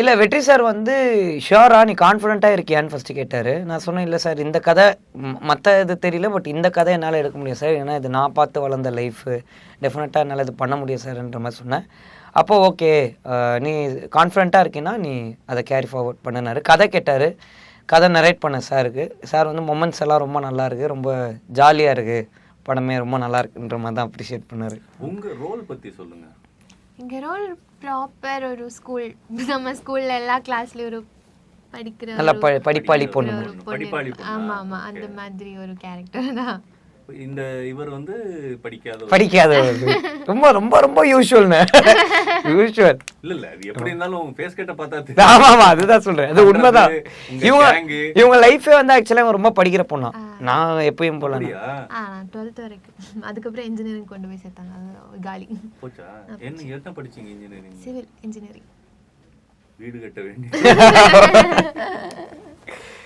இல்லை வெற்றி சார் வந்து ஷியோரா நீ கான்ஃபிடென்ட்டாக இருக்கியான்னு ஃபஸ்ட்டு கேட்டார். நான் சொன்னேன் இல்லை சார் இந்த கதை மற்ற இது தெரியல, பட் இந்த கதை என்னால் எடுக்க முடியும் சார், ஏன்னா இது நான் பார்த்து வளர்ந்த லைஃபு, டெஃபினட்டாக என்னால் இது பண்ண முடியும் சார்ன்ற மாதிரி சொன்னேன். அப்போது ஓகே நீ கான்ஃபிடென்ட்டாக இருக்கீன்னா நீ அதை கேரி ஃபார்வர்ட் பண்ணினார். கதை கேட்டார், கதை நரேட் பண்ண சாருக்கு. சார் வந்து மொமெண்ட்ஸ் எல்லாம் ரொம்ப நல்லா இருக்குது, ரொம்ப ஜாலியாக இருக்குது, படமே ரொம்ப நல்லா இருக்குன்ற மாதிரி தான் அப்ரிஷியேட் பண்ணார். உங்கள் ரோல் பற்றி சொல்லுங்கள். எங்கள் ரோல் ப்ராப்பர் ஒரு ஸ்கூல், நம்ம ஸ்கூலில் எல்லா கிளாஸ்லேயும் ஒரு படிக்கிற நல்லா படிப்பாளி பொண்ணு. ஆமாம் ஆமாம், அந்த மாதிரி ஒரு கேரக்டர் தான். இந்த இவர் வந்து படிக்காத ரொம்ப ரொம்ப ரொம்ப யூஷுவல்னு யூஷுவல் இல்ல அது எப்படி இருந்தாலும் ஃபேஸ் கட்ட பார்த்தா ஆமா ஆமா அதுதான் சொல்றேன், அது உண்மைதான். இவங்க லைஃபே வந்து ஆக்சுவலா ரொம்ப படிக்கிற பொண்ணா. நான் எப்பயும் போல 12th வரைக்கும், அதுக்கப்புறம் இன்ஜினியரிங் கொண்டு போய் சேர்த்தாங்க, காலி போச்சா. என்ன படிச்சீங்க? Engineering, civil engineering. வீடு கட்ட வேண்டிய